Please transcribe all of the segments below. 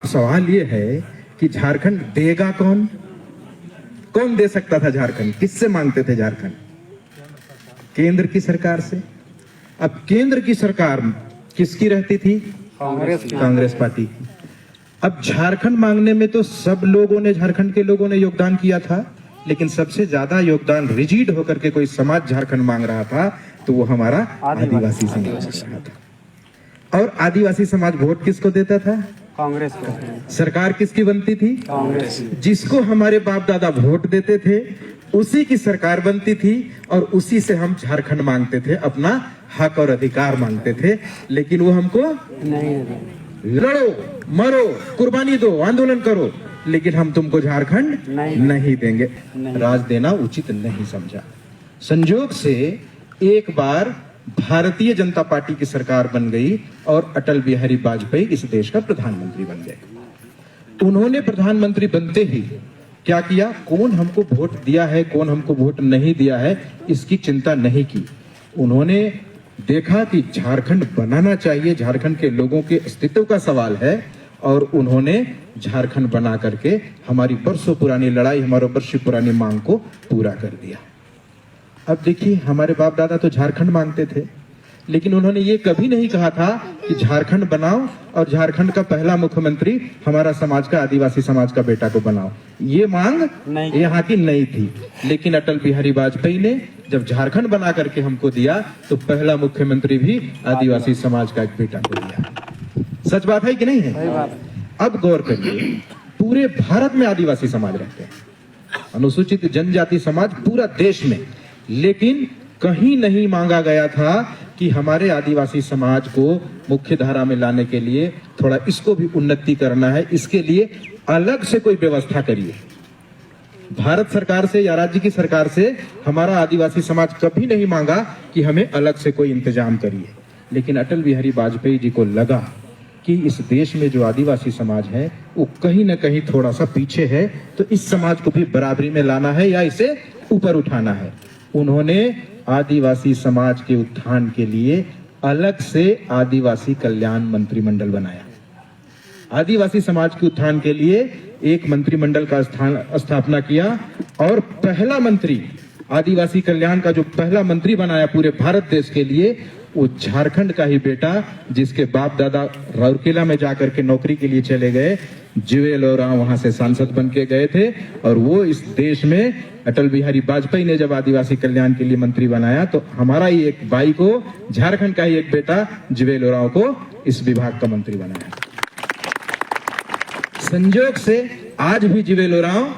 सवाल ये है कि झारखंड देगा कौन? कौन दे सकता था झारखंड? किससे मांगते थे झारखंड? केंद्र की सरकार से। अब केंद्र की सरकार किसकी रहती थी? कांग्रेस पार्टी की। अब झारखंड मांगने में तो सब लोगों ने, झारखंड के लोगों ने योगदान किया था, लेकिन सबसे ज्यादा योगदान रिजिड होकर के कोई समाज झारखंड मांग रहा था तो वो हमारा आदिवासी समाज रहा था। और आदिवासी समाज वोट किसको देता था? कांग्रेस को। सरकार किसकी बनती थी? कांग्रेस। जिसको हमारे बाप दादा वोट देते थे उसी की सरकार बनती थी और उसी से हम झारखंड मांगते थे, अपना हक और अधिकार मांगते थे। लेकिन वो हमको नहीं, लड़ो, मरो, कुर्बानी दो, आंदोलन करो, लेकिन हम तुमको झारखंड नहीं देंगे। राज देना उचित नहीं समझा। संजोग से एक बार भारतीय जनता पार्टी की सरकार बन गई और अटल बिहारी वाजपेयी इस देश का प्रधानमंत्री बन गए। उन्होंने प्रधानमंत्री बनते ही क्या किया? कौन हमको वोट दिया है, कौन हमको वोट नहीं दिया है, इसकी चिंता नहीं की। उन्होंने देखा कि झारखंड बनाना चाहिए, झारखंड के लोगों के अस्तित्व का सवाल है, और उन्होंने झारखंड बना करके हमारी बरसों पुरानी लड़ाई, हमारी बरसों पुरानी मांग को पूरा कर दिया। अब देखिए, हमारे बाप दादा तो झारखंड मांगते थे, लेकिन उन्होंने ये कभी नहीं कहा था कि झारखंड बनाओ और झारखंड का पहला मुख्यमंत्री हमारा समाज का, आदिवासी समाज का बेटा को बनाओ। ये मांग यहाँ की नहीं थी। लेकिन अटल बिहारी वाजपेयी ने जब झारखंड बना करके हमको दिया तो पहला मुख्यमंत्री भी आदिवासी समाज का एक बेटा को दिया। सच बात है कि नहीं है? अब गौर करिए, पूरे भारत में आदिवासी समाज रहते हैं, अनुसूचित जनजाति समाज पूरा देश में, लेकिन कहीं नहीं मांगा गया था कि हमारे आदिवासी समाज को मुख्य धारा में लाने के लिए थोड़ा इसको भी उन्नति करना है, इसके लिए अलग से कोई व्यवस्था करिए। भारत सरकार से या राज्य की सरकार से हमारा आदिवासी समाज कभी नहीं मांगा कि हमें अलग से कोई इंतजाम करिए। लेकिन अटल बिहारी वाजपेयी जी को लगा कि इस देश में जो आदिवासी समाज है वो कहीं ना कहीं थोड़ा सा पीछे है, तो इस समाज को भी बराबरी में लाना है या इसे ऊपर उठाना है। उन्होंने आदिवासी समाज के उत्थान के लिए अलग से आदिवासी कल्याण मंत्रिमंडल बनाया। आदिवासी समाज के उत्थान के लिए एक मंत्रिमंडल का स्थापना किया और पहला मंत्री, आदिवासी कल्याण का जो पहला मंत्री बनाया पूरे भारत देश के लिए, वो झारखंड का ही बेटा, जिसके बाप दादा राउरकेला में जाकर के नौकरी के लिए चले गए, जुएल ओरांव वहां से सांसद बन के गए थे। और वो इस देश में अटल बिहारी वाजपेयी ने जब आदिवासी कल्याण के लिए मंत्री बनाया तो हमारा ही एक भाई को, झारखंड का ही एक बेटा जुएल ओरांव को इस विभाग का मंत्री बनाया। संजोग से आज भी जुएल ओरांव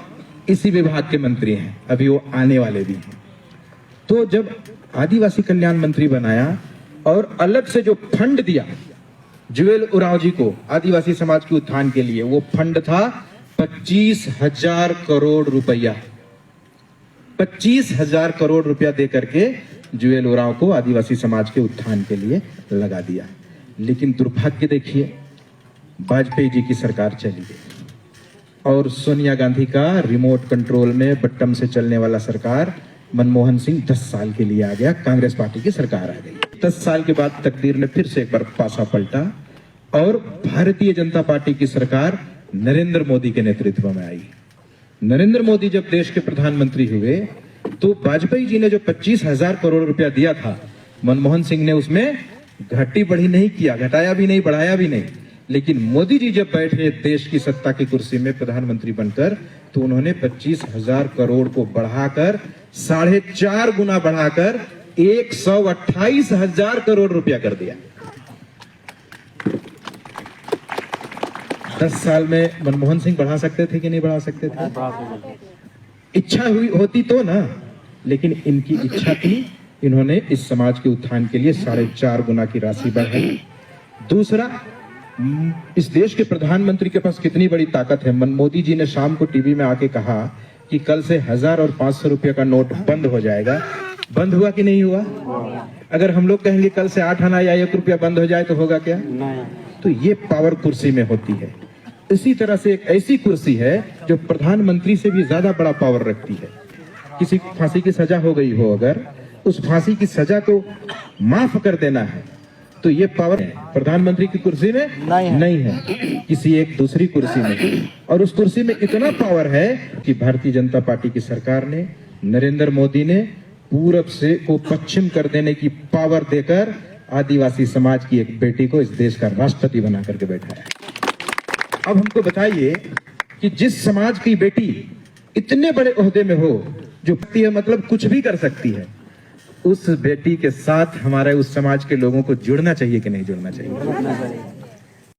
इसी विभाग के मंत्री हैं, अभी वो आने वाले भी हैं। तो जब आदिवासी कल्याण मंत्री बनाया और अलग से जो फंड दिया जुएल ओरांव जी को आदिवासी समाज के उत्थान के लिए, वो फंड था 25,000 करोड़ रुपया। 25,000 करोड़ रुपया दे करके जुएल ओरांव को आदिवासी समाज के उत्थान के लिए लगा दिया। लेकिन दुर्भाग्य देखिए, वाजपेयी जी की सरकार चली गई और सोनिया गांधी का रिमोट कंट्रोल में बटन से चलने वाला सरकार मनमोहन सिंह 10 साल के लिए आ गया, कांग्रेस पार्टी की सरकार आ गई। 10 साल के बाद तकदीर ने फिर से एक बार पासा पलटा और भारतीय जनता पार्टी की सरकार नरेंद्र मोदी के नेतृत्व में आई। नरेंद्र मोदी जब देश के प्रधानमंत्री हुए तो वाजपेयी जी ने जो 25,000 करोड़ रुपया दिया था, मनमोहन सिंह ने उसमें घटी बढ़ी नहीं किया, घटाया भी नहीं, बढ़ाया भी नहीं। लेकिन मोदी जी जब बैठे देश की सत्ता की कुर्सी में प्रधानमंत्री बनकर, तो उन्होंने 25,000 करोड़ को बढ़ाकर 4.5 गुना बढ़ाकर 128,000 करोड़ रुपया कर दिया। 10 साल में मनमोहन सिंह बढ़ा सकते थे कि नहीं बढ़ा सकते थे? इच्छा हुई होती तो ना, लेकिन इनकी इच्छा थी, इन्होंने इस समाज के उत्थान के लिए 4.5 गुना की राशि बढ़ाई। दूसरा, इस देश के प्रधानमंत्री के पास कितनी बड़ी ताकत है। मोदी जी ने शाम को टीवी में आके कहा कि कल से 1000 और 500 रुपये का नोट बंद हो जाएगा। बंद हुआ कि नहीं हुआ? अगर हम लोग कहेंगे कल से 8 आना या 1 रुपया बंद हो जाए तो होगा क्या? नहीं। तो ये पावर कुर्सी में होती है। इसी तरह से एक ऐसी कुर्सी है जो प्रधानमंत्री से भी ज्यादा बड़ा पावर रखती है। किसी को फांसी की सजा हो गई हो, अगर उस फांसी की सजा को माफ कर देना है तो ये पावर प्रधानमंत्री की कुर्सी में नहीं है, किसी एक दूसरी कुर्सी में। और उस कुर्सी में इतना पावर है कि भारतीय जनता पार्टी की सरकार ने, नरेंद्र मोदी ने पूरब से को पश्चिम कर देने की पावर देकर आदिवासी समाज की एक बेटी को इस देश का राष्ट्रपति बना करके बैठाया। अब हमको बताइए कि जिस समाज की बेटी इतने बड़े ओहदे में हो, जो मतलब कुछ भी कर सकती है, उस बेटी के साथ हमारे उस समाज के लोगों को जुड़ना चाहिए कि नहीं जुड़ना चाहिए?